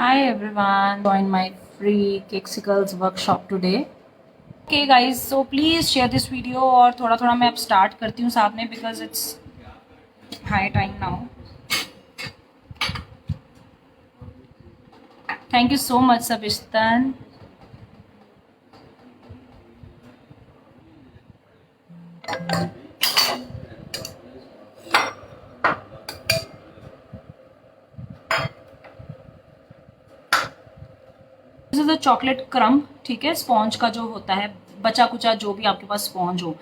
Hi everyone, join my free Cakesicles workshop today. Okay guys, so please share this video और थोड़ा थोड़ा मैं अब start करती हूँ साथ में because it's high time now. Thank you so much Sabishtan. This is a chocolate crumb, ठीक है, स्पॉन्ज का जो होता है, बचा कुचा जो भी आपके पास स्पॉन्ज हो,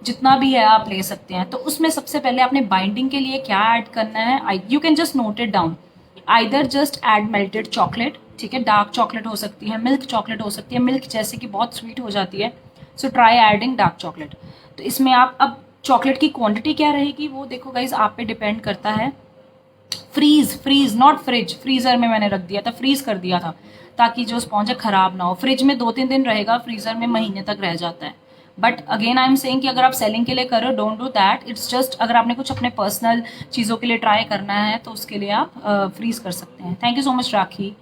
जितना भी है आप ले सकते हैं। तो उसमें सबसे पहले आपने बाइंडिंग के लिए क्या ऐड करना है, you can just note it down. Either just add melted chocolate, ठीक है, डार्क चॉकलेट हो सकती है, मिल्क चॉकलेट हो सकती है, मिल्क जैसे कि बहुत स्वीट हो जाती है, so try adding dark chocolate. तो इसमें आप अब चॉकलेट की क्वांटिटी क्या रहेगी वो देखो गाइज, आप पे डिपेंड करता है। फ्रीज नॉट फ्रिज, फ्रीजर में मैंने रख दिया था, फ्रीज कर दिया था ताकि जो स्पॉन्ज है खराब ना हो। फ्रिज में 2-3 दिन रहेगा, फ्रीजर में महीने तक रह जाता है। But again I am saying कि अगर आप सेलिंग के लिए कर रहे हो, don't do that. It's just अगर आपने कुछ अपने पर्सनल चीज़ों के लिए ट्राई करना है तो उसके लिए आप फ्रीज कर सकते हैं। Thank you so much Rakhi.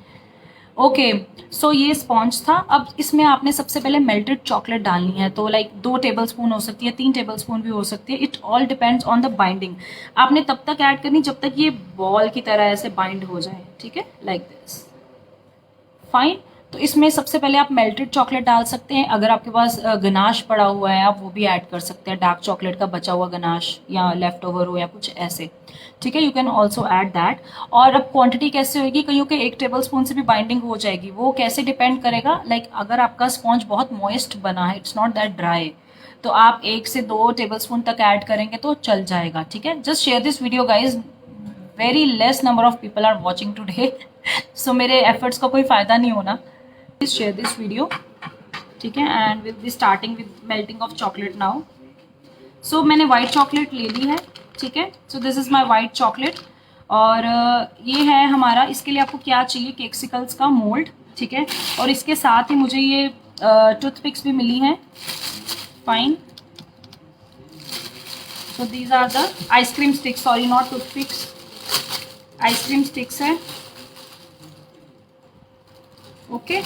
Okay, so ये स्पॉन्ज था। अब इसमें आपने सबसे पहले मेल्टेड चॉकलेट डालनी है, तो लाइक 2 टेबलस्पून हो सकती है, 3 टेबलस्पून भी हो सकती है। It all depends on the binding. आपने तब तक ऐड करनी जब तक ये बॉल की तरह ऐसे बाइंड हो जाए, ठीक है, लाइक दिस। फाइन। तो इसमें सबसे पहले आप मेल्टेड चॉकलेट डाल सकते हैं। अगर आपके पास गनाश पड़ा हुआ है आप वो भी ऐड कर सकते हैं, डार्क चॉकलेट का बचा हुआ गनाश या लेफ्ट ओवर हो या कुछ ऐसे, ठीक है, you can also add that. और अब क्वांटिटी कैसे होगी, कहीं के 1 टेबलस्पून से भी बाइंडिंग हो जाएगी। वो कैसे डिपेंड करेगा, लाइक अगर आपका स्पॉन्ज बहुत मॉइस्ट बना है, इट्स नॉट दैट ड्राई, तो आप 1 से 2 टेबलस्पून तक ऐड करेंगे तो चल जाएगा, ठीक है। Just share this video guys, very less number of people are watching today, so मेरे एफर्ट्स का कोई फायदा नहीं होना। प्लीज शेयर दिस वीडियो, ठीक है, and will be starting with melting of chocolate now. So मैंने वाइट चॉकलेट ले ली है, ठीक है। So this is my white chocolate. और ये है हमारा, इसके लिए आपको क्या चाहिए, केक्सिकल्स का मोल्ड, ठीक है। और इसके साथ ही मुझे ये टूथपिक्स भी मिली हैं। Fine. So these are the ice cream sticks, sorry not toothpicks, ice cream sticks है। ओके,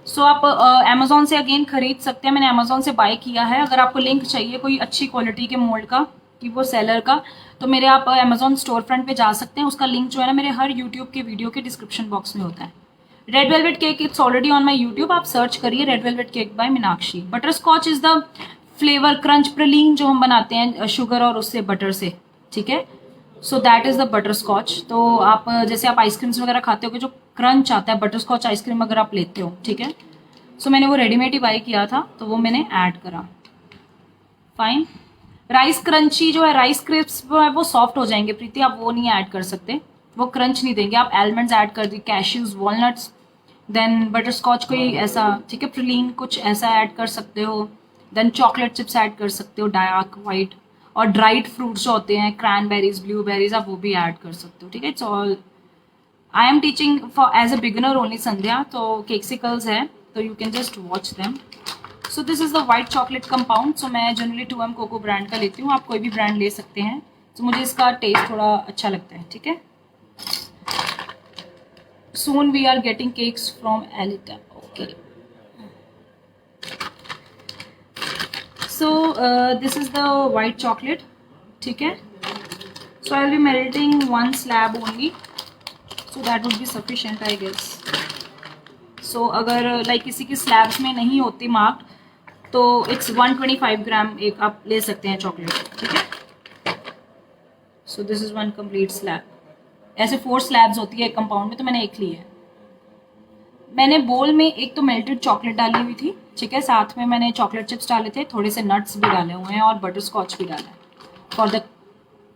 सो आप अमेजोन से अगेन खरीद सकते हैं, मैंने अमेजोन से बाय किया है। अगर आपको लिंक चाहिए कोई अच्छी क्वालिटी के मोल्ड का, कि वो सेलर का, तो मेरे आप अमेजोन स्टोर फ्रंट पे जा सकते हैं। उसका लिंक जो है ना मेरे हर यूट्यूब के वीडियो के डिस्क्रिप्शन बॉक्स में होता है। Red velvet cake, it's already on my YouTube, आप सर्च करिए red velvet cake by Meenakshi. Butterscotch is the flavour, crunch praline जो हम बनाते हैं शुगर और उससे बटर से, ठीक है। So that is the butterscotch. तो आप जैसे आप आइसक्रीम्स वगैरह खाते हो, जो क्रंच आता है बटर स्कॉच आइसक्रीम अगर आप लेते हो, ठीक है। सो मैंने वो रेडीमेड ही बाय किया था तो वो मैंने ऐड करा। फाइन। राइस क्रंची जो है, राइस क्रिस्प है वो सॉफ्ट हो जाएंगे प्रीति, आप वो नहीं ऐड कर सकते, वो क्रंच नहीं देंगे। आप आलमंड्स ऐड कर दी, cashews, walnuts, then butterscotch कोई ऐसा, ठीक है, प्रिलीन कुछ ऐसा ऐड कर सकते हो। देन चॉकलेट चिप्स ऐड कर सकते हो, डार्क वाइट। और ड्राइड फ्रूट्स जो होते हैं, क्रैनबेरीज, ब्लूबेरीज, आप वो भी ऐड कर सकते हो, ठीक है। It's all, I am teaching for as a beginner only Sandhya, तो केक्सिकल्स है तो you can just watch them. So this is the white chocolate compound. So मैं जनरली 2M कोको ब्रांड का लेती हूँ, आप कोई भी ब्रांड ले सकते हैं। तो मुझे इसका टेस्ट थोड़ा अच्छा लगता है, ठीक है। Soon we are getting cakes from Alita. Okay. So this is the white chocolate, ठीक है। So I'll be melting 1 slab only, so that would be sufficient I guess. So अगर like किसी की slabs में नहीं होती मार्क्ड तो it's 125 ग्राम एक आप ले सकते हैं चॉकलेट, ठीक है। So this is 1 complete slab. ऐसे 4 slabs होती है एक कंपाउंड में, तो मैंने एक ली है। मैंने बोल में एक तो मेल्टेड चॉकलेट डाली हुई थी, ठीक है, साथ में मैंने चॉकलेट चिप्स डाले थे, थोड़े से नट्स भी डाले हुए हैं और बटर स्कॉच भी डाला है फॉर द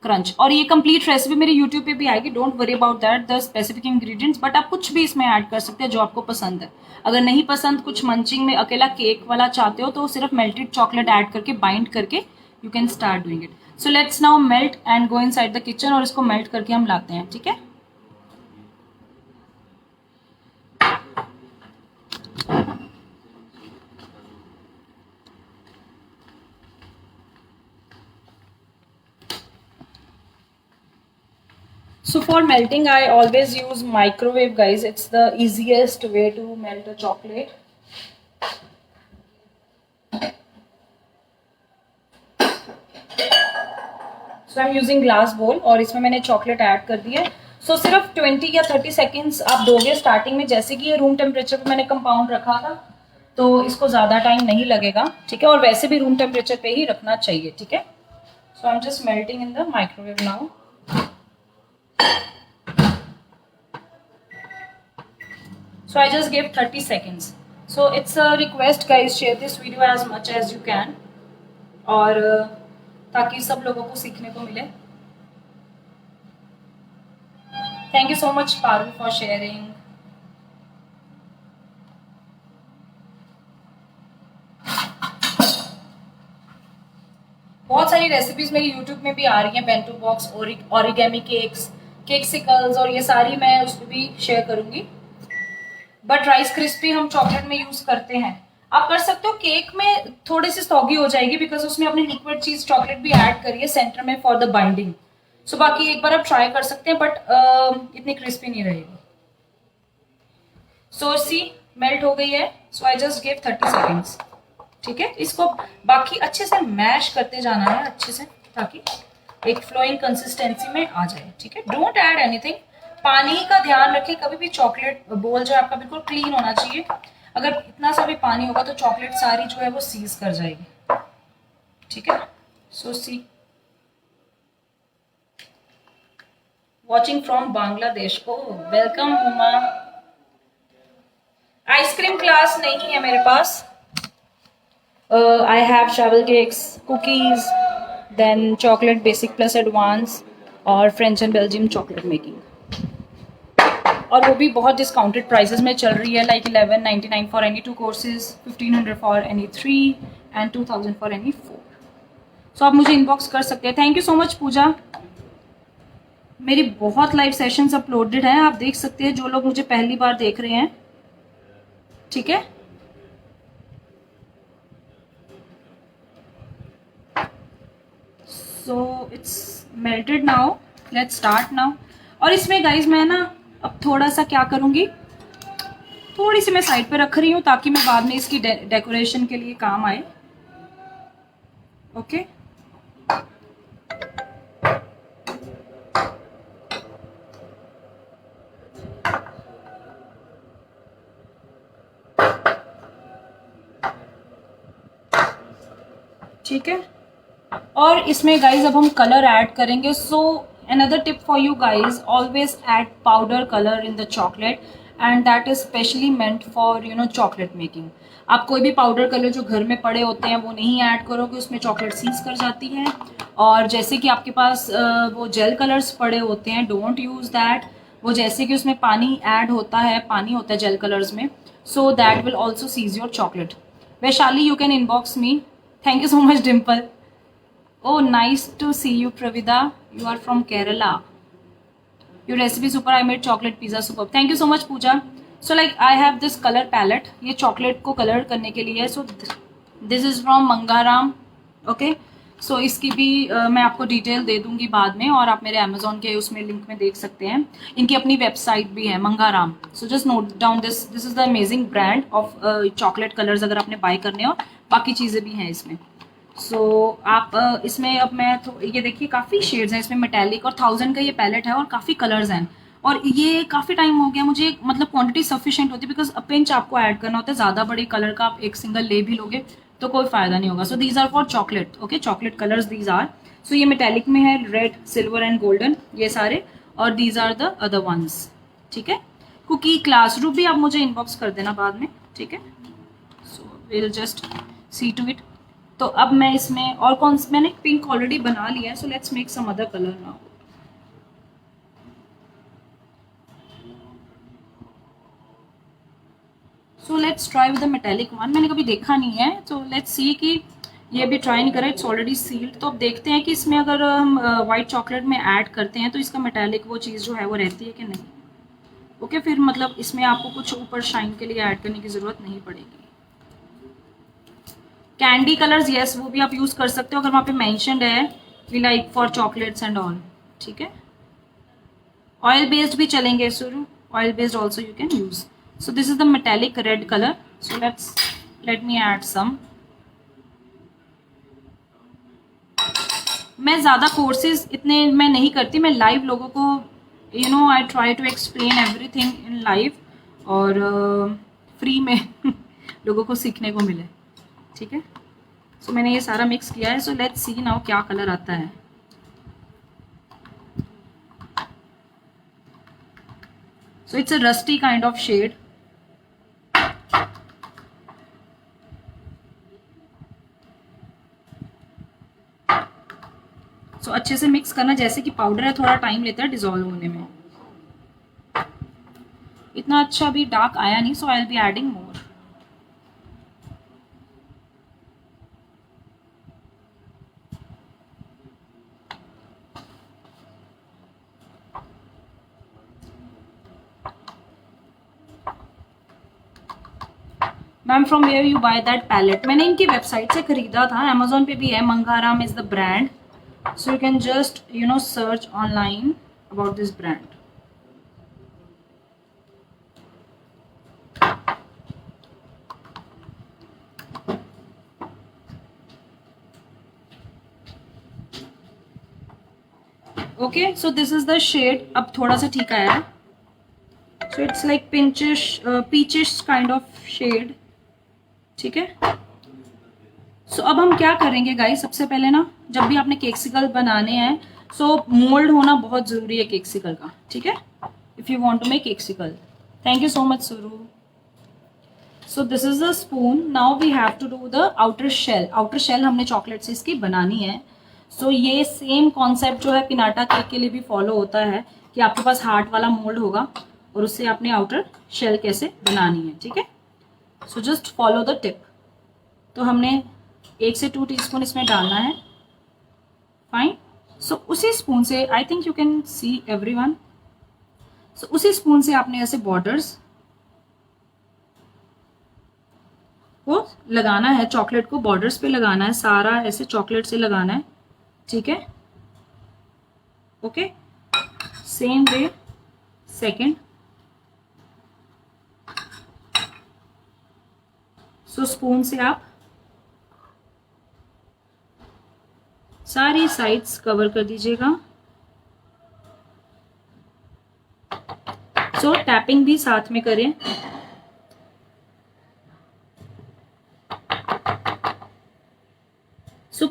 क्रंच। और ये कंप्लीट रेसिपी मेरे यूट्यूब पे भी आएगी, don't worry about that the specific ingredients. But आप कुछ भी इसमें ऐड कर सकते हैं जो आपको पसंद है। अगर नहीं पसंद, कुछ मंचिंग में अकेला केक वाला चाहते हो, तो सिर्फ मेल्टेड चॉकलेट ऐड करके बाइंड करके you can start doing it. So let's now melt and go inside the kitchen, और इसको मेल्ट करके हम लाते हैं, ठीक है। So for melting, I always use microwave, guys. It's the easiest way to melt a chocolate. So I'm using glass bowl और इसमें मैंने चॉकलेट ऐड कर दी है. सो सिर्फ 20 या 30 सेकेंड्स आप दोगे स्टार्टिंग में. जैसे कि ये रूम टेम्परेचर पे मैंने कंपाउंड रखा था तो इसको ज़्यादा टाइम नहीं लगेगा, ठीक है. और वैसे भी रूम टेम्परेचर पे ही रखना चाहिए, ठीक है. So I am just melting in the microwave now. So I just gave 30 seconds. So it's a request, guys, share this video as much as you can. और ताकि सब लोगों को सीखने को मिले. Thank you so much, Parvi, for sharing. बहुत सारी रेसिपीज मेरी यूट्यूब में भी आ रही हैं. बेंटो बॉक्स, ओरिगेमी केक्स, केकसिकल्स, और ये सारी मैं उस पर भी शेयर करूंगी. बट राइस क्रिस्पी हम चॉकलेट में यूज करते हैं. आप कर सकते हो. केक में थोड़ी सी सॉगी हो जाएगी बिकॉज उसमें अपनी लिक्विड चीज चॉकलेट भी ऐड करिए सेंटर में फॉर द बाइंडिंग. सो बाकी एक बार आप ट्राई कर सकते हैं बट इतनी क्रिस्पी नहीं रहेगी. सो सी मेल्ट हो गई है. So I just give 30 seconds, ठीक है. इसको बाकी अच्छे से मैश करते जाना है अच्छे से ताकि एक फ्लोइंग कंसिस्टेंसी में आ जाए, ठीक है. Don't add anything. पानी का ध्यान रखें. कभी भी चॉकलेट बोल जो है आपका बिल्कुल क्लीन होना चाहिए. अगर इतना सा भी पानी होगा तो चॉकलेट सारी जो है वो सीज कर जाएगी, ठीक है. So see watching from Bangladesh. Oh welcome Uma. Ice cream class नहीं है मेरे पास. I have travel cakes, cookies, then chocolate basic plus advance और French and Belgium chocolate making. और वो भी बहुत डिस्काउंटेड प्राइसेस में चल रही है. Like 1199 for any 2 courses, 1500 for any 3 and 2000 for any 4. सो आप मुझे इनबॉक्स कर सकते हैं. थैंक यू सो मच पूजा. मेरी बहुत लाइव सेशंस अपलोडेड हैं, आप देख सकते हैं जो लोग मुझे पहली बार देख रहे हैं, ठीक है. So it's melted now. Let's start now. और इसमें गाइज मैं ना अब थोड़ा सा क्या करूंगी, थोड़ी सी मैं साइड पे रख रही हूँ ताकि मैं बाद में इसकी डेकोरेशन के लिए काम आए. ओके. ठीक है. और इसमें गाइज अब हम कलर ऐड करेंगे. सो another tip for you guys, always add powder color in the chocolate and that is specially meant for chocolate making. आप कोई भी पाउडर कलर जो घर में पड़े होते हैं वो नहीं ऐड करोगे, उसमें चॉकलेट सीज कर जाती है. और जैसे कि आपके पास वो जेल कलर्स पड़े होते हैं, डोंट यूज दैट. वो जैसे कि उसमें पानी ऐड होता है, पानी होता है जेल कलर्स में, so that will also sees your chocolate. Vaishali, you can inbox me. Thank you so much Dimple. Oh, nice to see you, Pravida. You are from Kerala. Your recipe super. I made chocolate pizza super. Thank you so much, Pooja. So like I have this color palette. ये chocolate को color करने के लिए है. So this is from Mangaram. Okay. So इसकी भी मैं आपको डिटेल दे दूंगी बाद में, और आप मेरे Amazon के उसमें लिंक में देख सकते हैं. इनकी अपनी वेबसाइट भी है, Mangaram. So just note down this. This is the amazing brand of chocolate colors अगर आपने buy करने हो. बाकी चीज़ें भी हैं इसमें. सो आप इसमें अब मैं तो ये देखिए काफ़ी शेड्स हैं इसमें. मेटेलिक और 1000 का ये पैलेट है और काफ़ी कलर्स हैं. और ये काफ़ी टाइम हो गया मुझे, मतलब क्वांटिटी सफिशिएंट होती है बिकॉज अ पिंच आपको ऐड करना होता है. ज़्यादा बड़े कलर का आप एक सिंगल ले भी लोगे तो कोई फ़ायदा नहीं होगा. So these are for chocolate. Okay, chocolate colours these are. So ये मेटेलिक में है, रेड, सिल्वर एंड गोल्डन, ये सारे. और these are the other ones, ठीक है. कुकी क्लासरूम भी आप मुझे इनबॉक्स कर देना बाद में, ठीक है. So will just see to it. तो अब मैं इसमें और कौन सा, मैंने पिंक ऑलरेडी बना लिया है. So let's make some other colour now. So let's try with the metallic one. मैंने कभी देखा नहीं है, तो लेट्स सी कि ये भी ट्राई नहीं करा. It's already sealed. तो अब देखते हैं कि इसमें अगर हम वाइट चॉकलेट में ऐड करते हैं तो इसका मेटेलिक वो चीज़ जो है वो रहती है कि नहीं. ओके, फिर मतलब इसमें आपको कुछ ऊपर शाइन के लिए ऐड करने की ज़रूरत नहीं पड़ेगी. कैंडी कलर्स, यस, वो भी आप यूज़ कर सकते हो अगर वहाँ पे मेंशन्ड है we like for chocolates and all, ठीक है. ऑयल बेस्ड भी चलेंगे शुरू, oil based also you can use. So this is the metallic red colour. So let me add some. मैं ज़्यादा कोर्सेज इतने मैं नहीं करती, मैं लाइव लोगों को I try to explain everything in live, और फ्री में लोगों को सीखने को मिले. ठीक है. सो मैंने ये सारा मिक्स किया है. सो लेट्स सी नाउ क्या कलर आता है. So it's a rusty kind of shade. So अच्छे से मिक्स करना. जैसे कि पाउडर है थोड़ा टाइम लेता है डिजोल्व होने में. इतना अच्छा भी डार्क आया नहीं, so I will be adding more. Ma'am from where you buy that palette. मैंने इनकी वेबसाइट से खरीदा था, अमेजोन पे भी है. Mangaram is the brand. So you can just search online about this brand. Okay, so this is the shade. अब थोड़ा सा ठीक आया है. So it's like pinchish, peachish kind of shade. ठीक है. सो अब हम क्या करेंगे गाइस, सबसे पहले ना जब भी आपने केक्सिकल बनाने हैं, सो मोल्ड होना बहुत ज़रूरी है केक्सिकल का. ठीक है. If you want to make cakesicle. Thank you so much Suru. So this is the spoon. Now we have to do the outer shell. Outer shell हमने चॉकलेट से इसकी बनानी है. सो ये सेम कॉन्सेप्ट जो है पिनाटा केक के लिए भी फॉलो होता है कि आपके पास हार्ट वाला मोल्ड होगा और उससे आपने आउटर शेल कैसे बनानी है. ठीक है. So just follow the tip. तो हमने 1 से 2 टीस्पून इसमें डालना है. फाइन. सो उसी स्पून से I think you can see everyone. So उसी स्पून से आपने ऐसे बॉर्डर्स को लगाना है. चॉकलेट को बॉर्डर्स पे लगाना है. सारा ऐसे चॉकलेट से लगाना है. ठीक है. Okay. Same way second. So spoon से आप सारी साइड्स कवर कर दीजिएगा. सो टैपिंग भी साथ में करें. सो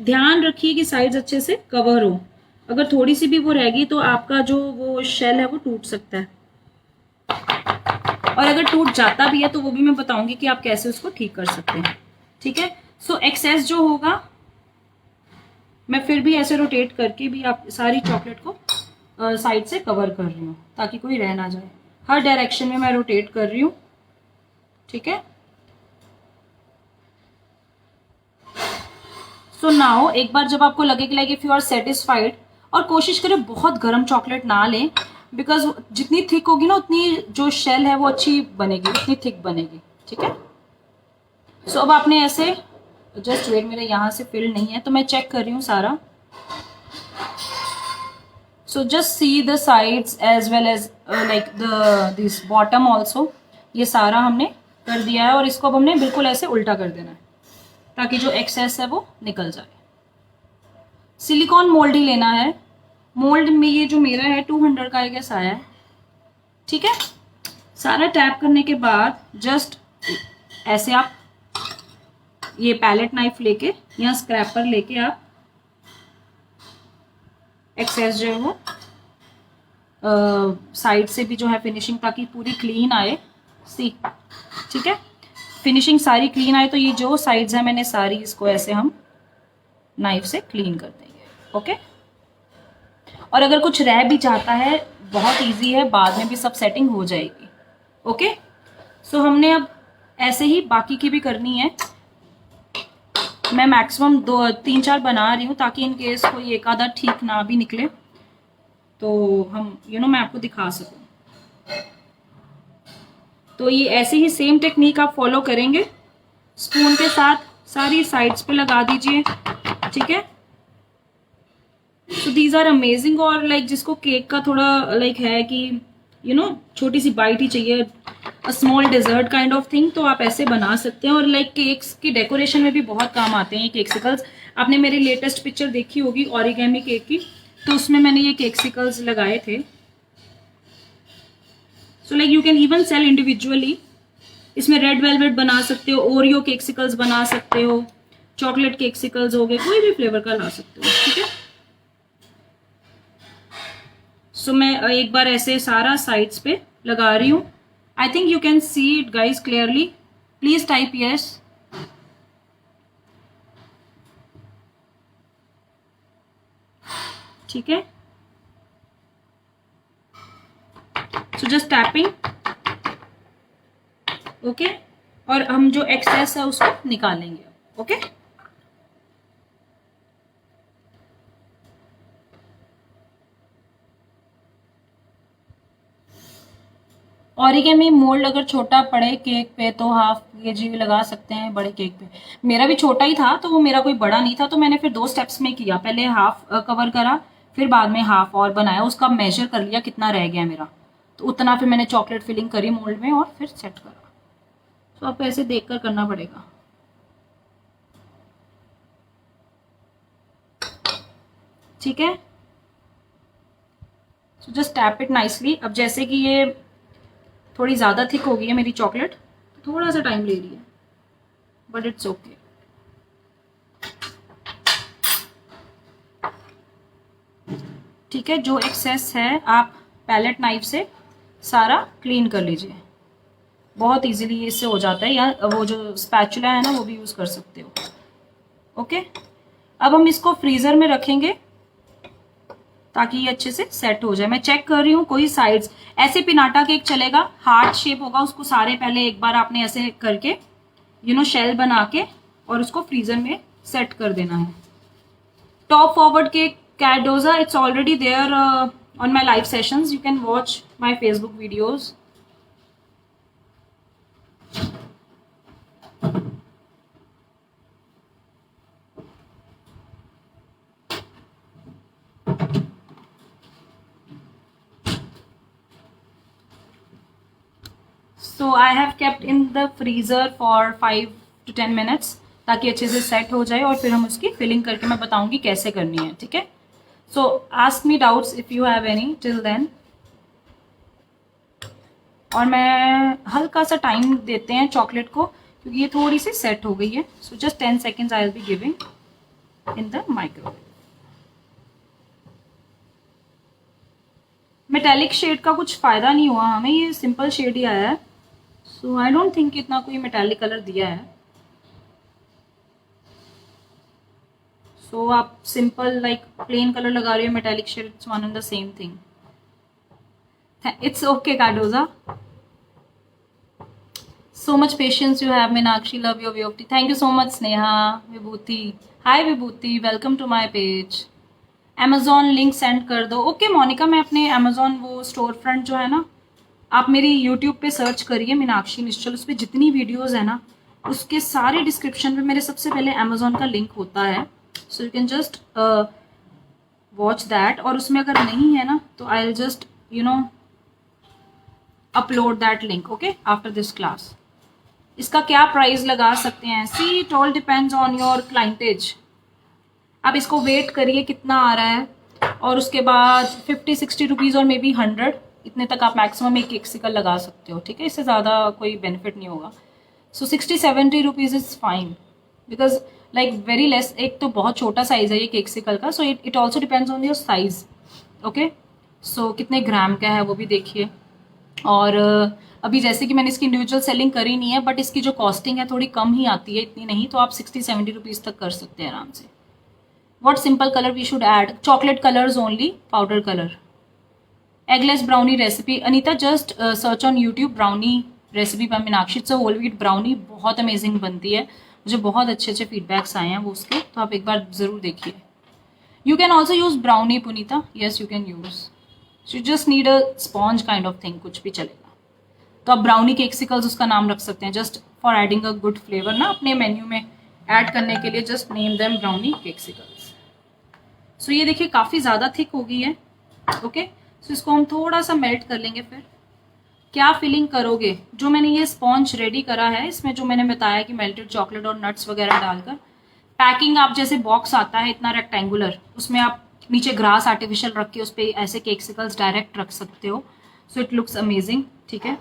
ध्यान रखिए कि साइड्स अच्छे से कवर हो. अगर थोड़ी सी भी वो रहेगी तो आपका जो वो शेल है वो टूट सकता है. और अगर टूट जाता भी है तो वो भी मैं बताऊंगी कि आप कैसे उसको ठीक कर सकते हैं. ठीक है. सो एक्सेस जो होगा मैं फिर भी ऐसे रोटेट करके भी आप सारी चॉकलेट को साइड से कवर कर रही हूँ ताकि कोई रह ना जाए. हर डायरेक्शन में मैं रोटेट कर रही हूँ. ठीक है. सो नाउ एक बार जब आपको लगे कि like if you are satisfied, और कोशिश करें बहुत गर्म चॉकलेट ना लें, बिकॉज जितनी थिक होगी ना उतनी जो शेल है वो अच्छी बनेगी, उतनी थिक बनेगी. ठीक है. सो अब आपने ऐसे जस्ट वेट, मेरे यहाँ से फिल नहीं है तो मैं चेक कर रही हूँ सारा. So just see the sides as well as like this bottom also. ये सारा हमने कर दिया है और इसको अब हमने बिल्कुल ऐसे उल्टा कर देना है ताकि जो एक्सेस है वो निकल जाए. सिलिकॉन मोल्ड ही लेना है. मोल्ड में ये जो मेरा है 200 का आई गेस आया है. ठीक है. सारा टैप करने के बाद जस्ट ऐसे आप ये पैलेट नाइफ लेके या स्क्रैपर लेके आप एक्सेस जो है वो साइड से भी जो है फिनिशिंग, ताकि पूरी क्लीन आए. सी. ठीक है. फिनिशिंग सारी क्लीन आए. तो ये जो साइड्स है मैंने सारी इसको ऐसे हम नाइफ से क्लीन कर देंगे. ओके. और अगर कुछ रह भी जाता है बहुत इजी है, बाद में भी सब सेटिंग हो जाएगी. ओके. सो हमने अब ऐसे ही बाकी की भी करनी है. मैं मैक्सिमम 2-3-4 बना रही हूँ ताकि इन केस कोई एक आधा ठीक ना भी निकले तो हम मैं आपको दिखा सकूँ. तो ये ऐसे ही सेम टेक्निक आप फॉलो करेंगे. स्पून के साथ सारी साइड्स पे लगा दीजिए. ठीक है. So these are amazing. और लाइक जिसको केक का थोड़ा लाइक है कि छोटी सी बाइट ही चाहिए, a small dessert kind of thing, तो आप ऐसे बना सकते हैं। और लाइक केक्स की डेकोरेशन में भी बहुत काम आते हैं ये केक्सिकल्स। आपने मेरी लेटेस्ट पिक्चर देखी होगी ओरिगेमी केक की, तो उसमें मैंने ये केक्सिकल्स लगाए थे। So like you can even sell individually. इसमें रेड वेलवेट बना सकते हो, ओरियो केक्सिकल्स बना सकते हो, चॉकलेट केक्सिकल्स हो गए, कोई भी फ्लेवर का ला सकते हो, ठीक है। सो मैं एक बार ऐसे सारा साइड्स पे लगा रही हूँ। आई think you can see it guys clearly, please type yes. ठीक है, सो जस्ट टैपिंग, ओके। और हम जो एक्सेस है उसको निकालेंगे, ओके। ओरिगेमी मोल्ड अगर छोटा पड़े केक पे तो हाफ केजी भी लगा सकते हैं, बड़े केक पे। मेरा भी छोटा ही था तो वो मेरा कोई बड़ा नहीं था, तो मैंने फिर 2 स्टेप्स में किया, पहले हाफ कवर करा, फिर बाद में हाफ और बनाया, उसका मेजर कर लिया कितना रह गया मेरा, तो उतना फिर मैंने चॉकलेट फिलिंग करी मोल्ड में और फिर सेट करा। तो आपको ऐसे देख कर करना पड़ेगा, ठीक है। So just tap it nicely. अब जैसे कि ये थोड़ी ज़्यादा थिक हो गई है मेरी चॉकलेट, तो थोड़ा सा टाइम ले रही है, बट इट्स ओके। ठीक है, जो एक्सेस है आप पैलेट नाइफ से सारा क्लीन कर लीजिए, बहुत इजीली इससे हो जाता है, या वो जो स्पैचुला है ना वो भी यूज़ कर सकते हो, ओके। अब हम इसको फ्रीज़र में रखेंगे ताकि ये अच्छे से सेट हो जाए। मैं चेक कर रही हूँ कोई साइड्स, ऐसे पिनाटा केक चलेगा, हार्ट शेप होगा, उसको सारे पहले एक बार आपने ऐसे करके शेल बना के और उसको फ्रीजर में सेट कर देना है। Top forward cake Cardoza, it's already there on my live sessions, you can watch my Facebook videos. So I have kept in the freezer for 5 to 10 minutes ताकि अच्छे से सेट हो जाए, और फिर हम उसकी फिलिंग करके मैं बताऊंगी कैसे करनी है, ठीक है। So ask me doubts if you have any till then. और मैं हल्का सा टाइम देते हैं चॉकलेट को क्योंकि ये थोड़ी सी सेट हो गई है। So just 10 seconds I will be giving in the microwave. Metallic shade का कुछ फ़ायदा नहीं हुआ हमें, ये सिंपल शेड ही आया है, सो आई डोंट थिंक इतना कोई मेटेलिक कलर दिया है। सो आप सिंपल लाइक प्लेन कलर लगा रहे हो, metallic shade, it's one and the same thing. It's okay Cardoza, so much patience you have Meenakshi, love your way of tea, thank you so much Sneha, Vibhuti, hi Vibhuti, welcome to my page। Amazon link send कर दो, okay Monika. मैं अपने Amazon वो store front जो है ना, आप मेरी YouTube पे सर्च करिए मीनाक्षी निश्चल, उस पर जितनी वीडियोस है ना उसके सारे डिस्क्रिप्शन पे मेरे सबसे पहले Amazon का लिंक होता है, सो you can just watch that. और उसमें अगर नहीं है ना तो I will just upload that link, okay, after this class. इसका क्या प्राइस लगा सकते हैं, see it all depends on your clientage. आप इसको वेट करिए कितना आ रहा है, और उसके बाद 50-60 रुपीज़ और मे बी 100, इतने तक आप मैक्सिमम एक केक्सिकल लगा सकते हो, ठीक है। इससे ज़्यादा कोई बेनिफिट नहीं होगा। So 60-70 rupees is fine, because like very less. एक तो बहुत छोटा साइज़ है ये केक्सिकल का, so it also depends on your size, okay. So कितने ग्राम का है वो भी देखिए। और अभी जैसे कि मैंने इसकी इंडिविजुअल सेलिंग करी नहीं है, बट इसकी जो कॉस्टिंग है थोड़ी कम ही आती है, इतनी नहीं, तो आप 60-70 रुपीज़ तक कर सकते हैं आराम से। What simple colour we should add, chocolate colours only, powder colour. Eggless brownie recipe, Anita just search on YouTube brownie recipe by Meenakshi, it's a whole wheat brownie, बहुत अमेजिंग बनती है, मुझे बहुत अच्छे अच्छे फीडबैक्स आए हैं वो उसके, तो आप एक बार ज़रूर देखिए। You can also use brownie Punita, yes you can use, you just need a sponge kind of thing, कुछ भी चलेगा। तो आप ब्राउनी केक्सिकल्स उसका नाम रख सकते हैं, just for adding a good flavour ना अपने मेन्यू में ऐड करने के लिए, जस्ट नेम देम ब्राउनी केक्सिकल्स। सो ये देखिए काफ़ी ज़्यादा थिक हो गई है। ओके, सो इसको हम थोड़ा सा मेल्ट कर लेंगे। फिर क्या फिलिंग करोगे, जो मैंने ये स्पॉन्ज रेडी करा है इसमें जो मैंने बताया कि मेल्टेड चॉकलेट और नट्स वगैरह डालकर पैकिंग, आप जैसे बॉक्स आता है इतना रेक्टेंगुलर, उसमें आप नीचे ग्रास आर्टिफिशियल रख के उस पर ऐसे केक्सिकल्स डायरेक्ट रख सकते हो। So it looks amazing. ठीक है,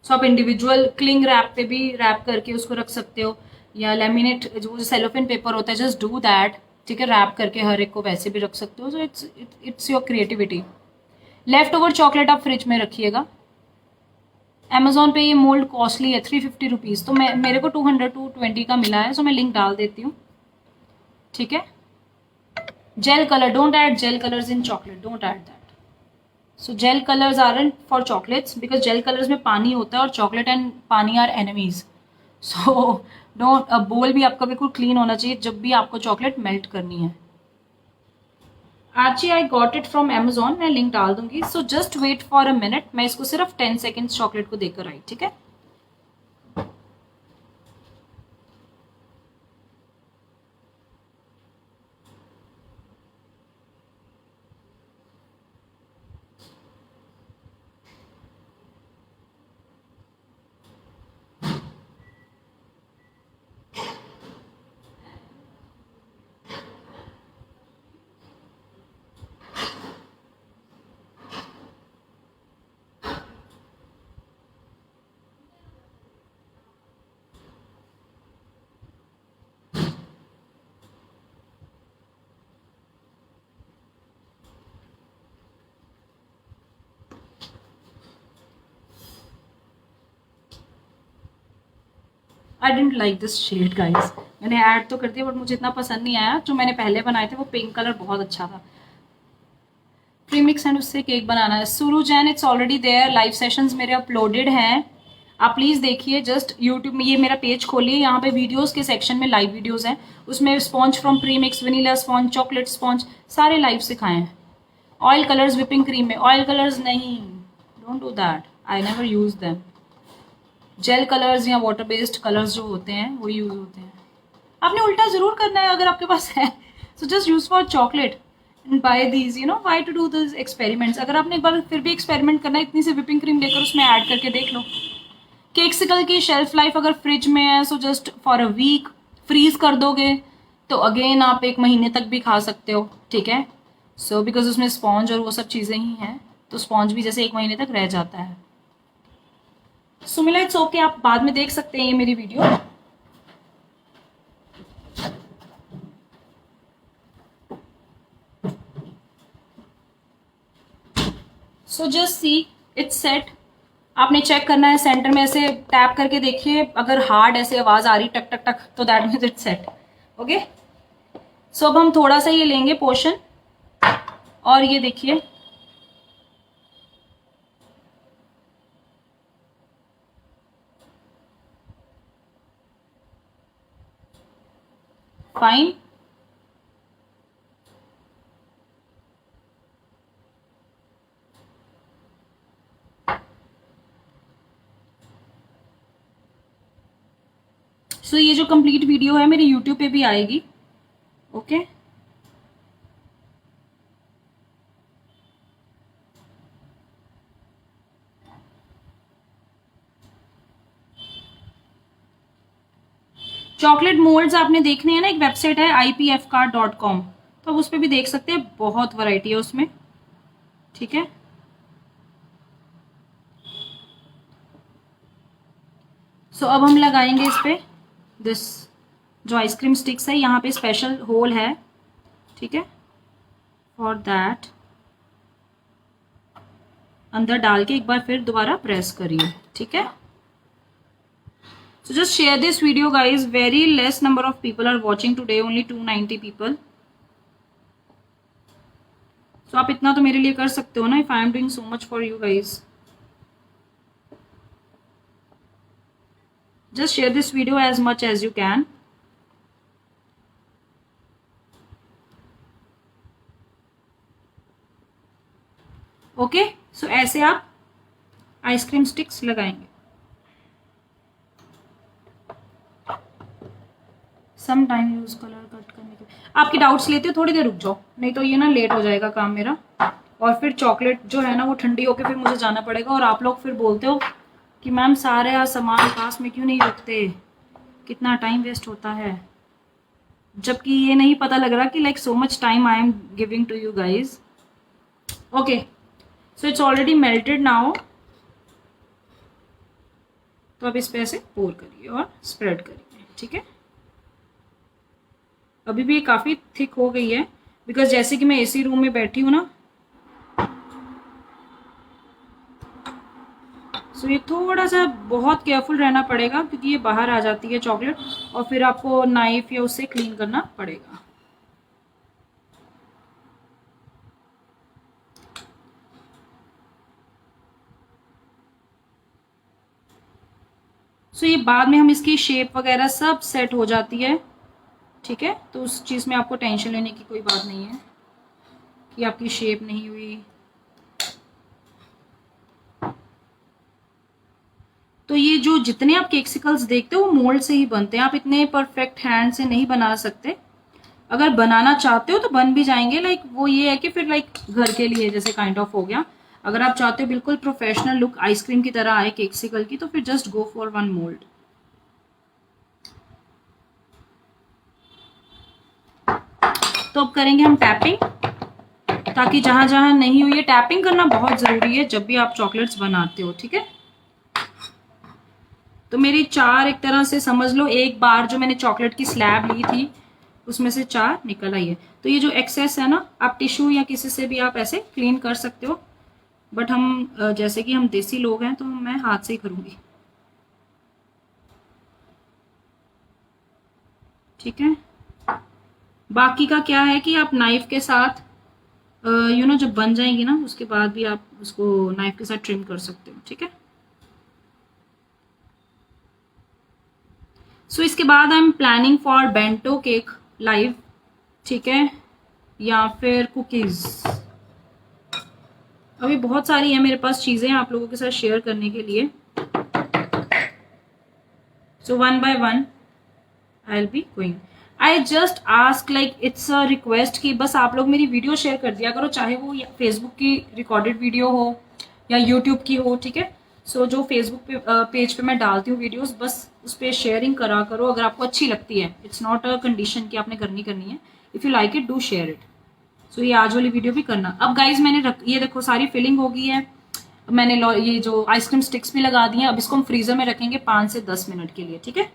सो आप इंडिविजुअल क्लिंग रैप पे भी रैप करके उसको रख सकते हो, या लेमिनेट जो सेलोफिन पेपर होता है, जस्ट डू दैट। ठीक है, रैप करके हर एक को वैसे भी रख सकते हो। So it's your creativity. Left over chocolate आप फ्रिज में रखिएगा। अमेजोन पे ये मोल्ड कॉस्टली है, 350 रुपीज़, तो मेरे को 220 का मिला है। सो मैं लिंक डाल देती हूँ। ठीक है, gel colour, don't add gel colours in chocolate, don't add that. So gel colours are in for chocolates because gel colours में पानी होता है और chocolate and pani are enemies. So don't, बोल भी आपका बिल्कुल क्लीन होना चाहिए जब भी आपको चॉकलेट मेल्ट करनी है। Actually I got it from Amazon, मैं लिंक डाल दूंगी। So just wait for a minute, मैं इसको सिर्फ 10 सेकेंड्स चॉकलेट को देकर आई। ठीक है, I didn't like this shade guys. मैंने ऐड तो कर दिया बट मुझे इतना पसंद नहीं आया। जो मैंने पहले बनाए थे वो पिंक कलर बहुत अच्छा था। प्रीमिक्स एंड उससे केक बनाना है। Suru Jain, it's already there, live sessions मेरे अपलोडेड हैं, आप प्लीज़ देखिए। जस्ट यूट्यूब में ये मेरा पेज खोलिए, यहाँ पे वीडियोस के सेक्शन में लाइव वीडियोस हैं, उसमें sponge from premix, vanilla sponge, chocolate sponge, सारे लाइव सिखाए हैं। ऑयल कलर्स विपिंग क्रीम में, ऑयल कलर्स नहीं, don't do that, I never use them. Gel colours या वाटर बेस्ड कलर्स जो होते हैं वो यूज होते हैं। आपने उल्टा जरूर करना है अगर आपके पास है। So just use for chocolate and buy these, you know why to do this experiments. अगर आपने एक बार फिर भी एक्सपेरिमेंट करना है, इतनी सी विपिंग क्रीम लेकर उसमें ऐड करके देख लो। केक्सिकल की शेल्फ लाइफ अगर फ्रिज में है so just for a week, freeze कर दोगे तो अगेन आप 1 महीने तक भी खा सकते हो। ठीक है, सो बिकॉज उसमें स्पॉन्ज और वो सब चीज़ें ही हैं, तो स्पॉन्ज भी जैसे 1 महीने तक रह जाता है। सुमिला, इट्स ओके, आप बाद में देख सकते हैं ये मेरी video. So just see it's set. आपने चेक करना है सेंटर में, ऐसे टैप करके देखिए, अगर हार्ड ऐसे आवाज आ रही टक टक टक तो that means it's set. Okay, so अब हम थोड़ा सा ये लेंगे पोर्शन और ये देखिए फाइन। सो ये जो कंप्लीट वीडियो है मेरे यूट्यूब पे भी आएगी। ओके, चॉकलेट मोल्ड्स आपने देखने हैं ना, एक वेबसाइट है ipfcart.com, तो आप उस पर भी देख सकते हैं, बहुत वैरायटी है उसमें। ठीक है, सो अब हम लगाएंगे इस पे दिस जो आइसक्रीम स्टिक्स है, यहाँ पे स्पेशल होल है। ठीक है, फॉर दैट अंदर डाल के एक बार फिर दोबारा प्रेस करिए। ठीक है, so just share this video guys, very less number of people are watching today, only 290 people. so आप इतना तो मेरे लिए कर सकते हो ना, if I am doing so much for you guys. just share this video as much as you can. Okay, so ऐसे आप आइसक्रीम स्टिक्स लगाएंगे। Some time use colour cut करने के। आपकी डाउट्स लेते हो, थोड़ी देर रुक जाओ, नहीं तो ये ना लेट हो जाएगा काम मेरा, और फिर चॉकलेट जो है ना वो ठंडी होके फिर मुझे जाना पड़ेगा, और आप लोग फिर बोलते हो कि मैम सारे सामान पास में क्यों नहीं रखते, कितना टाइम वेस्ट होता है, जबकि ये नहीं पता लग रहा कि like so much time I am giving to you guys. Okay, so it's already melted now. तो अब इस पे ऐसे पोर करिए और स्प्रेड करिए, ठीक है। अभी भी ये काफ़ी थिक हो गई है, बिकॉज जैसे कि मैं एसी रूम में बैठी हूँ ना, सो ये थोड़ा सा बहुत केयरफुल रहना पड़ेगा, क्योंकि ये बाहर आ जाती है चॉकलेट, और फिर आपको नाइफ या उससे क्लीन करना पड़ेगा। सो ये बाद में हम इसकी शेप वगैरह सब सेट हो जाती है, ठीक है। तो उस चीज़ में आपको टेंशन लेने की कोई बात नहीं है कि आपकी शेप नहीं हुई। तो ये जो जितने आप केक्सिकल्स देखते हो वो मोल्ड से ही बनते हैं, आप इतने परफेक्ट हैंड से नहीं बना सकते। अगर बनाना चाहते हो तो बन भी जाएंगे, लाइक वो ये है कि फिर लाइक घर के लिए जैसे काइंड ऑफ हो गया। अगर आप चाहते हो बिल्कुल प्रोफेशनल लुक आइसक्रीम की तरह आए केक्सिकल की, तो फिर just go for one mould. तो अब करेंगे हम टैपिंग, ताकि जहां जहां नहीं हुई है, टैपिंग करना बहुत जरूरी है जब भी आप चॉकलेट्स बनाते हो, ठीक है। तो मेरी 4 एक तरह से समझ लो, एक बार जो मैंने चॉकलेट की स्लैब ली थी उसमें से 4 निकल आई है। तो ये जो एक्सेस है ना, आप टिश्यू या किसी से भी आप ऐसे क्लीन कर सकते हो, बट हम जैसे कि हम देसी लोग हैं तो मैं हाथ से ही करूंगी, ठीक है। बाकी का क्या है कि आप नाइफ के साथ जब बन जाएंगी ना उसके बाद भी आप उसको नाइफ के साथ ट्रिम कर सकते हो, ठीक है। सो इसके बाद I am planning for bento cake live, ठीक है, या फिर कुकीज। अभी बहुत सारी है मेरे पास चीजें आप लोगों के साथ शेयर करने के लिए। So one by one I will be going. I just ask like it's a request कि बस आप लोग मेरी वीडियो शेयर कर दिया करो, चाहे वो फेसबुक की रिकॉर्डेड वीडियो हो या यूट्यूब की हो, ठीक है। सो जो फेसबुक पे पेज पे मैं डालती हूँ वीडियोस, बस उस पर शेयरिंग करा करो अगर आपको अच्छी लगती है। इट्स नॉट अ कंडीशन कि आपने करनी है। If you like it do share it. So ये आज वाली वीडियो भी करना। अब गाइज मैंने ये देखो सारी फिलिंग हो गई है, मैंने ये जो आइसक्रीम स्टिक्स भी लगा दी हैं। अब इसको हम फ्रीजर में रखेंगे 5 से 10 मिनट के लिए, ठीक है।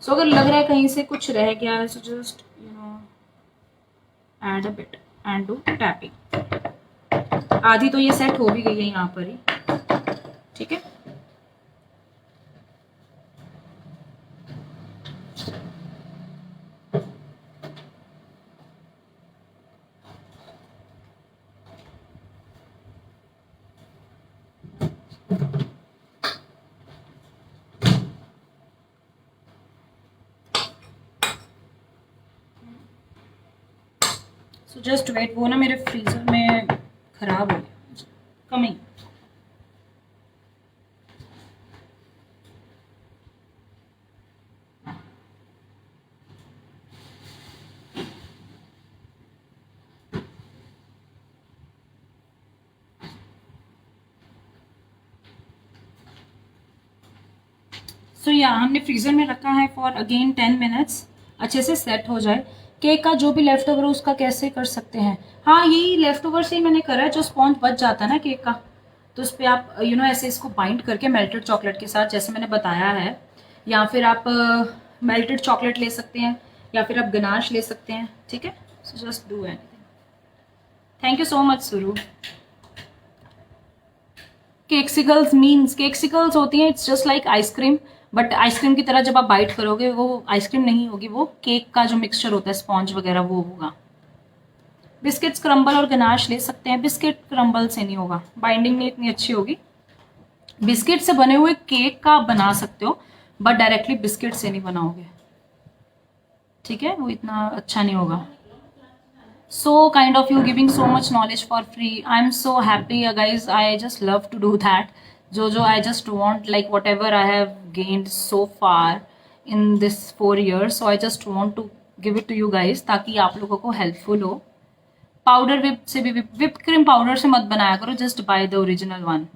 सो अगर लग रहा है कहीं से कुछ रह गया है, so just add a bit and do tapping. आधी तो ये सेट हो भी गई है यहाँ पर ही, ठीक है। सो जस्ट वेट, वो ना मेरे फ्रीजर में खराब हो गया, कमिंग। सो या हमने फ्रीजर में रखा है फॉर अगेन 10 मिनट्स, अच्छे से सेट हो जाए। केक का जो भी लेफ्ट ओवर हो उसका कैसे कर सकते हैं, हाँ यही लेफ्ट ओवर से ही मैंने करा है। जो स्पॉन्ज बच जाता है ना केक का, तो उस पर आप ऐसे इसको बाइंड करके मेल्टेड चॉकलेट के साथ, जैसे मैंने बताया है, या फिर आप मेल्टेड चॉकलेट ले सकते हैं, या फिर आप गनाश ले सकते हैं, ठीक है। So just do anything. Thank you so much सुरू। केक्सिकल्स मीन्स, केक्सिकल्स होती हैं it's just like ice cream, but ice cream की तरह जब आप बाइट करोगे वो आइसक्रीम नहीं होगी, वो केक का जो मिक्सचर होता है स्पॉन्ज वगैरह वो होगा। बिस्किट्स क्रम्बल और गनाश ले सकते हैं, बिस्किट क्रम्बल से नहीं होगा, बाइंडिंग नहीं इतनी अच्छी होगी। बिस्किट से बने हुए केक का आप बना सकते हो, बट डायरेक्टली बिस्किट से नहीं बनाओगे, ठीक है, वो इतना अच्छा नहीं होगा। So kind of you giving so much knowledge for free. I'm so happy, guys. I just love to do that. Jojo, I just want like whatever I have gained so far, in this 4 years, so I just want to give it to you guys ताकि आप लोगों को helpful हो. Powder whip से भी, whip cream powder से मत बनाया करो, just buy the original one.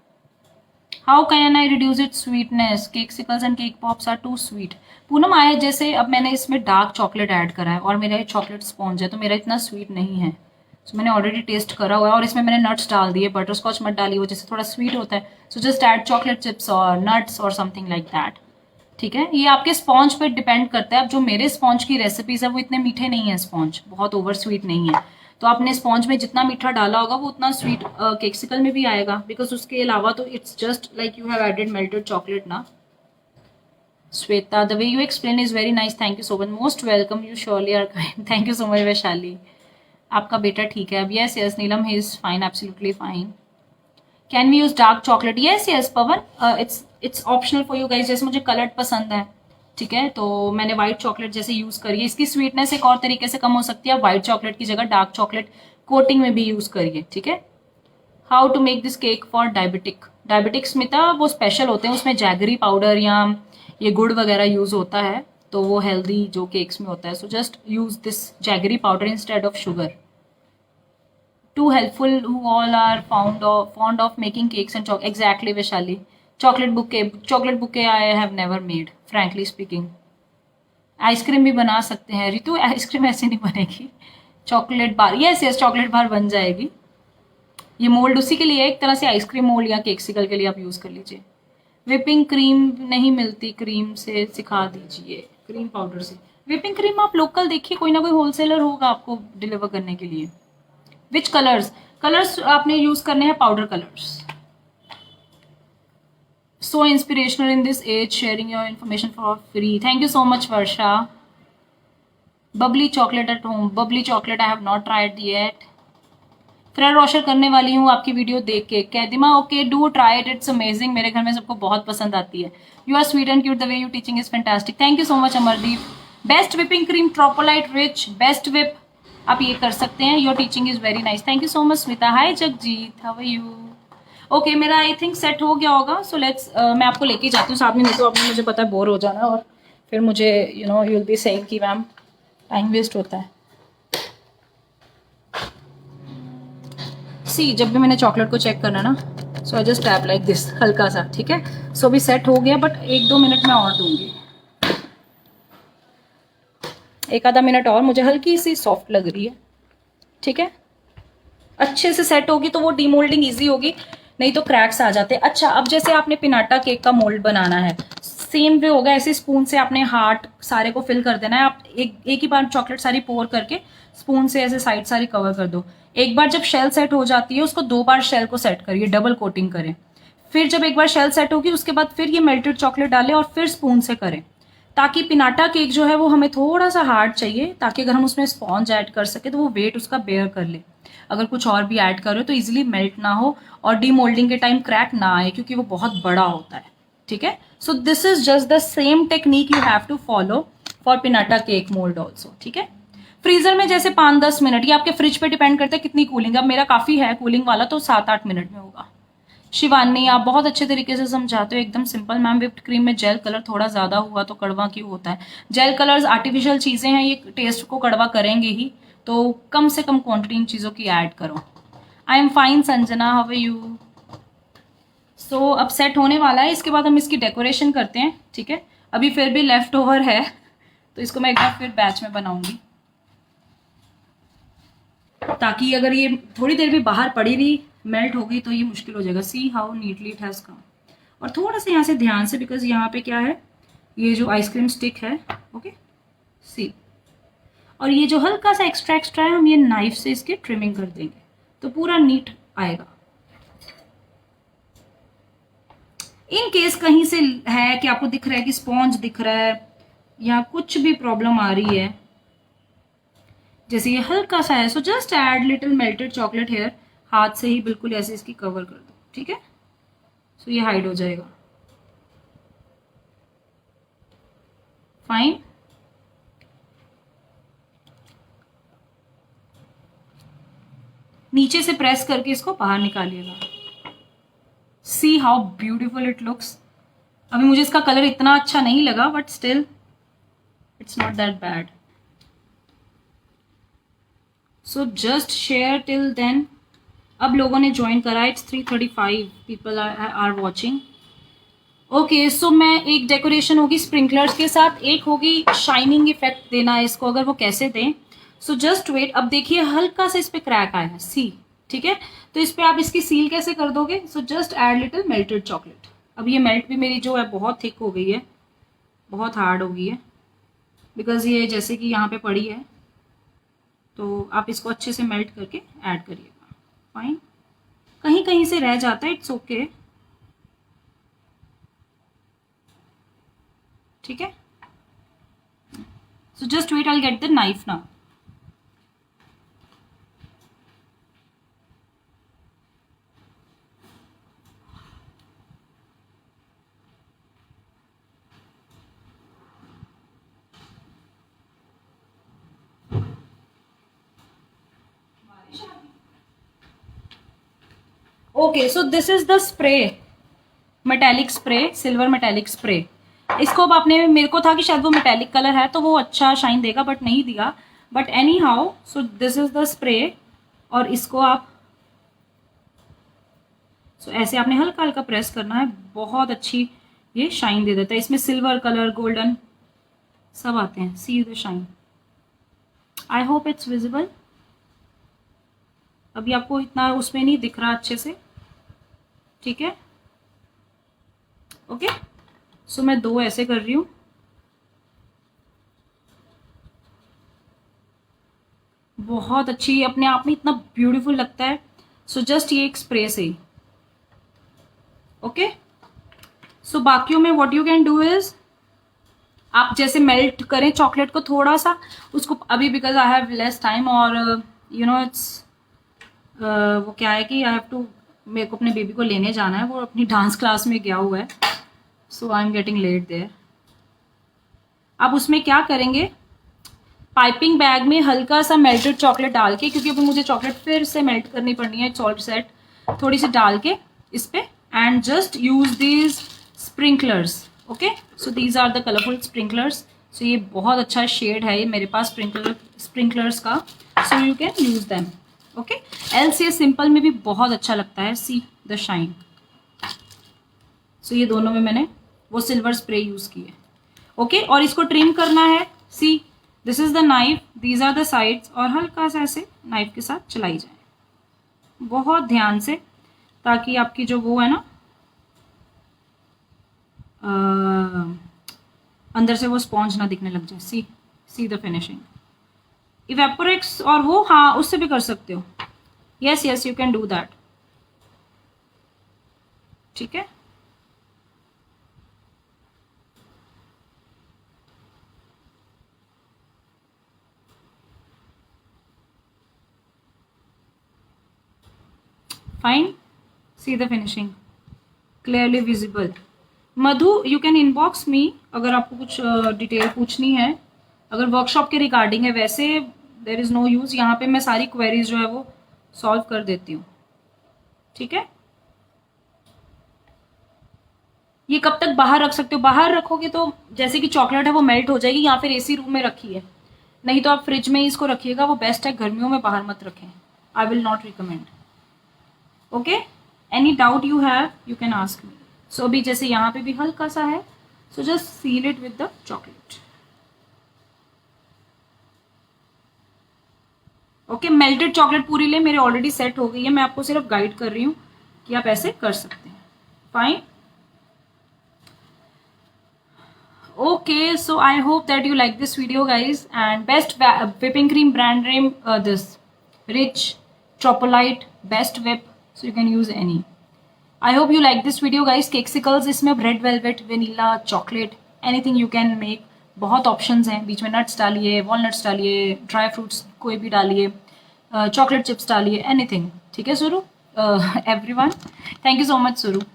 How can I reduce it sweetness? Cakesicles and cake pops are too sweet. Poonam आया, जैसे अब मैंने इसमें डार्क चॉकलेट ऐड करा है और मेरा ये चॉकलेट स्पॉन्ज है तो मेरा इतना स्वीट नहीं है. सो मैंने ऑलरेडी टेस्ट करा हुआ है और इसमें मैंने नट्स डाल दिए, बटर स्कॉच मत डाली, वो जैसे थोड़ा स्वीट होता है. So just add chocolate chips और नट्स और समथिंग लाइक दैट. ठीक है, ये आपके स्पॉन्ज पे डिपेंड करता है. अब जो मेरे स्पॉन्ज की रेसिपीज है वो इतने मीठे नहीं है, स्पॉन्ज बहुत ओवर स्वीट नहीं है, तो आपने स्पॉन्ज में जितना मीठा डाला होगा वो उतना स्वीट केक्सिकल में भी आएगा. बिकॉज उसके अलावा तो it's just like you have added melted chocolate ना. Shweta, the way you explain is very nice, thank you so much. Most welcome, you surely are kind. Thank you so much Vaishali. आपका बेटा ठीक है अब? Yes yes Neelam, he is fine, absolutely fine. Can we use dark chocolate? Yes yes Pawan, it's optional for you guys. जैसे मुझे coloured पसंद है, ठीक है, तो मैंने व्हाइट चॉकलेट जैसे यूज करिए. इसकी स्वीटनेस एक और तरीके से कम हो सकती है. व्हाइट चॉकलेट की जगह डार्क चॉकलेट कोटिंग में भी यूज करिए. ठीक है. How to make this cake for diabetic? Diabetic Smita, वो स्पेशल होते हैं, उसमें जैगरी पाउडर या ये गुड़ वगैरह यूज होता है, तो वो हेल्दी जो केक्स में होता है. So just use this jaggery powder instead of sugar. Too helpful who all are fond of making cakes and chocolate. Exactly Vishali. Chocolate bouquet I have never made, frankly speaking. Ice cream भी बना सकते हैं Ritu. Ice cream ऐसे नहीं बनेगी. Chocolate bar, yes yes chocolate bar बन जाएगी. ये मोल्ड उसी के लिए, एक तरह से आइसक्रीम मोल्ड या केक्सिकल के लिए आप यूज कर लीजिए. विपिंग क्रीम नहीं मिलती, क्रीम से सिखा दीजिए. क्रीम पाउडर से विपिंग क्रीम आप लोकल देखिए, कोई ना कोई होलसेलर होगा आपको डिलीवर करने के लिए. विच कलर्स आपने यूज करने हैं? Powder colours. So inspirational in this age, sharing your information for free. Thank you so much Varsha. Bubbly chocolate at home. Bubbly chocolate I have not tried yet. Ferrero Rocher करने वाली हूँ आपकी वीडियो देख के. कैदिमा, okay do try it, it's amazing. मेरे घर में सबको बहुत पसंद आती है. You are sweet and cute, the way you teaching is fantastic. Thank you so much Amardeep. Best whipping cream Tropolite rich, best whip, आप ये कर सकते हैं. Your teaching is very nice. Thank you so much Smita. Hi Jagjit, how are you? Okay, मेरा I think set हो गया होगा. So let's, मैं आपको लेके जाती हूँ साथ में, नहीं तो आपने मुझे पता है बोर हो जाना और फिर मुझे you know you will be saying कि मैम टाइम वेस्ट होता है. सी, जब भी मैंने चॉकलेट को चेक करना ना, so I just tap like this हल्का सा. ठीक है, सो अभी सेट हो गया, बट 1-2 मिनट मैं और दूंगी. 1 आधा मिनट और, मुझे हल्की सी सॉफ्ट लग रही है. ठीक है, अच्छे से सेट होगी तो वो डीमोल्डिंग इजी होगी, नहीं तो क्रैक्स आ जाते हैं. अच्छा, अब जैसे आपने पिनाटा केक का मोल्ड बनाना है, सेम वे होगा. ऐसे स्पून से आपने हार्ट सारे को फिल कर देना है. आप एक ही बार चॉकलेट सारी पोर करके स्पून से ऐसे साइड सारी कवर कर दो. एक बार जब शेल सेट हो जाती है, उसको 2 बार शेल को सेट करिए, डबल कोटिंग करें. फिर जब एक बार शेल सेट होगी, उसके बाद फिर ये मेल्टेड चॉकलेट डालें और फिर स्पून से करें, ताकि पिनाटा केक जो है वो हमें थोड़ा सा हार्ड चाहिए, ताकि अगर हम उसमें स्पॉन्ज ऐड कर सके तो वो वेट उसका बेयर कर ले. अगर कुछ और भी ऐड करो तो इजीली मेल्ट ना हो और डीमोल्डिंग के टाइम क्रैक ना आए, क्योंकि वो बहुत बड़ा होता है. ठीक है, so this is just the same technique you have to follow for pinata cake mould also. ठीक है, फ्रीजर में जैसे 5-10 मिनट, ये आपके फ्रिज पे डिपेंड करता है कितनी कूलिंग. अब मेरा काफी है कूलिंग वाला, तो 7-8 मिनट में होगा. शिवानी, आप बहुत अच्छे तरीके से समझाते हो, एकदम सिंपल. मैम, विप्ड क्रीम में जेल कलर थोड़ा ज्यादा हुआ तो कड़वा क्यों होता है? जेल कलर्स आर्टिफिशियल चीजें हैं, ये टेस्ट को कड़वा करेंगे ही, तो कम से कम क्वांटिटी इन चीजों की ऐड करो. I am fine Sanjana, how are you? So अब सेट होने वाला है, इसके बाद हम इसकी डेकोरेशन करते हैं. ठीक है, अभी फिर भी लेफ्ट ओवर है, तो इसको मैं एक बार फिर बैच में बनाऊंगी, ताकि अगर ये थोड़ी देर भी बाहर पड़ी रही, मेल्ट हो गई, तो ये मुश्किल हो जाएगा. See how neatly it has come. और थोड़ा सा यहाँ से ध्यान से, बिकॉज यहाँ पे क्या है, ये जो आइसक्रीम स्टिक है, ओके सी, और ये जो हल्का सा एक्स्ट्रा है, हम ये नाइफ से इसकी ट्रिमिंग कर देंगे, तो पूरा नीट आएगा. इन केस कहीं से है कि आपको दिख रहा है कि स्पॉन्ज दिख रहा है या कुछ भी प्रॉब्लम आ रही है, जैसे ये हल्का सा है, so just add little melted chocolate here. हाथ से ही बिल्कुल ऐसे इसकी कवर कर दो. ठीक है, सो ये हाइड हो जाएगा. फाइन. नीचे से प्रेस करके इसको बाहर निकालिएगा. See how beautiful it looks. अभी मुझे इसका कलर इतना अच्छा नहीं लगा, but still it's not that bad. So just share till then. अब लोगों ने ज्वाइन करा. It's 3:35 people are watching. Okay so मैं एक डेकोरेशन होगी स्प्रिंकलर्स के साथ, एक होगी शाइनिंग इफेक्ट देना है इसको, अगर वो कैसे दें. So just wait. अब देखिए हल्का सा इस पे क्रैक आया है, सी. ठीक है, तो इस पे आप इसकी सील कैसे कर दोगे. सो just add little melted chocolate. अब ये मेल्ट भी मेरी जो है बहुत थिक हो गई है, बहुत हार्ड हो गई है, बिकॉज ये जैसे कि यहाँ पे पड़ी है. तो आप इसको अच्छे से मेल्ट करके ऐड करिएगा. फाइन. कहीं कहीं से रह जाता है, इट्स ओके. ठीक है. So just wait, I get the knife now. Okay so this is the spray, metallic spray, silver metallic spray. इसको अब आपने, मेरे को था कि शायद वो मेटेलिक कलर है तो वो अच्छा शाइन देगा, बट नहीं दिया. But any how, so this is the spray. और इसको आप ऐसे आपने हल्का हल्का प्रेस करना है. बहुत अच्छी ये शाइन दे देता है. इसमें सिल्वर कलर, गोल्डन सब आते हैं. See the shine. I hope it's visible. अभी आपको इतना उसमें नहीं दिख रहा अच्छे से. ठीक है. ओके सो मैं 2 ऐसे कर रही हूँ. बहुत अच्छी अपने आप में इतना ब्यूटीफुल लगता है. सो जस्ट ये एक स्प्रे से ही. ओके सो बाकियों में what you can do is, आप जैसे मेल्ट करें चॉकलेट को थोड़ा सा उसको अभी, because I have less time और यू नो इट्स वो क्या है कि आई हैव टू, मेरे को अपने बेबी को लेने जाना है, वो अपनी डांस क्लास में गया हुआ है. So I am getting late there. अब उसमें क्या करेंगे, पाइपिंग बैग में हल्का सा मेल्टेड चॉकलेट डाल के, क्योंकि अभी मुझे चॉकलेट फिर से मेल्ट करनी पड़नी है, सॉल्ट सेट थोड़ी सी डाल के इस पे. And just use these sprinklers. Okay so these are the colourful sprinklers. So ये बहुत अच्छा शेड है ये मेरे पास स्प्रिंकलर्स का. सो you can use them. Okay else ये सिंपल में भी बहुत अच्छा लगता है. See the shine. सो ये दोनों में मैंने वो सिल्वर स्प्रे यूज की है. ओके और इसको ट्रिम करना है. See this is the knife, these are the sides. और हल्का सा ऐसे नाइफ के साथ चलाई जाए बहुत ध्यान से, ताकि आपकी जो वो है ना अंदर से वो स्पॉन्ज ना दिखने लग जाए. See the finishing. इवेपोरेट्स और वो, हाँ उससे भी कर सकते हो. Yes yes you can do that. ठीक है. Fine. See the finishing clearly visible. Madhu you can inbox मी अगर आपको कुछ डिटेल पूछनी है, अगर वर्कशॉप के रिगार्डिंग है. वैसे देर इज़ नो यूज़, यहाँ पे मैं सारी क्वेरीज जो है वो सॉल्व कर देती हूँ. ठीक है. ये कब तक बाहर रख सकते हो, बाहर रखोगे तो जैसे कि चॉकलेट है वो मेल्ट हो जाएगी, या फिर एसी रूम में रखिए, नहीं तो आप फ्रिज में ही इसको रखिएगा, वो बेस्ट है. गर्मियों में बाहर मत रखें. I will not recommend. Okay any doubt you have you can ask me. So अभी जैसे यहाँ पे भी हल्का सा है, so just seal it with the chocolate. Okay melted chocolate पूरी ले मेरे ऑलरेडी सेट हो गई है, मैं आपको सिर्फ गाइड कर रही हूँ कि आप ऐसे कर सकते हैं. Fine. Okay, so I hope that you like this video guys, and best whipping cream brand name this Rich Chocolate best whip, so you can use any. I hope you like this video guys. Cakesicles इसमें red velvet, vanilla, chocolate, anything you can make. बहुत options हैं, बीच में nuts डालिए, walnuts डालिए, dry fruits कोई भी डालिए, chocolate chips डालिए, anything. ठीक है सुरु? Everyone, thank you so much सुरु.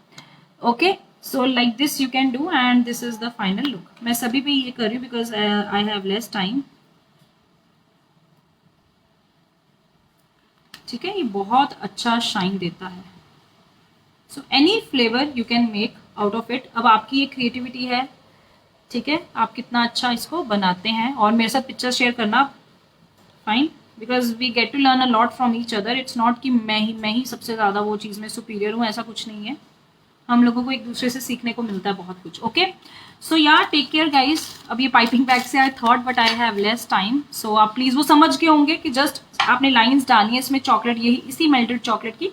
Okay. So like this you can do, and this is the final look. मैं सभी पे ये कर रही हूँ because I have less time. ठीक है, ये बहुत अच्छा शाइन देता है. So any flavor you can make out of it. अब आपकी ये creativity है ठीक है, आप कितना अच्छा इसको बनाते हैं और मेरे साथ पिक्चर शेयर करना, fine, because we get to learn a lot from each other. It's not कि मैं ही सबसे ज़्यादा वो चीज़ में सुपीरियर हूँ, ऐसा कुछ नहीं है। हम लोगों को एक दूसरे से सीखने को मिलता है बहुत कुछ। ओके, सो या टेक केयर गाइज। अब ये पाइपिंग बैग से I thought but I have less time, so आप प्लीज़ वो समझ गए होंगे कि जस्ट आपने लाइंस डाली है इसमें चॉकलेट, यही इसी मेल्टेड चॉकलेट की,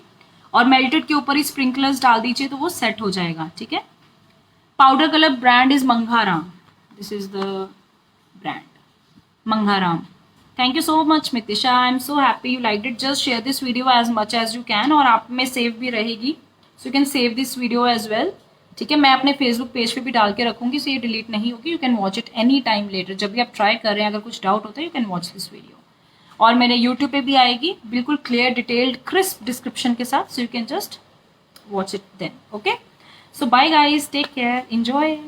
और मेल्टेड के ऊपर ही स्प्रिंकलर्स डाल दीजिए तो वो सेट हो जाएगा। ठीक है, powder colour brand is Mangaram, this is the brand Mangaram. Thank you so much Mitisha, I am so happy you like it. Just share this video as much as you can, और आप में सेव भी रहेगी, so you can save this video as well. ठीक है, मैं अपने Facebook page पे भी डाल के रखूंगी, सो ये डिलीट नहीं होगी। You can watch it any time later, जब भी आप ट्राई कर रहे हैं, अगर कुछ डाउट होता है you can watch this video. और मेरे यूट्यूब पे भी आएगी बिल्कुल क्लियर डिटेल्ड क्रिस्प डिस्क्रिप्शन के साथ, so you can just watch it then. Okay, so bye guys, take care, enjoy.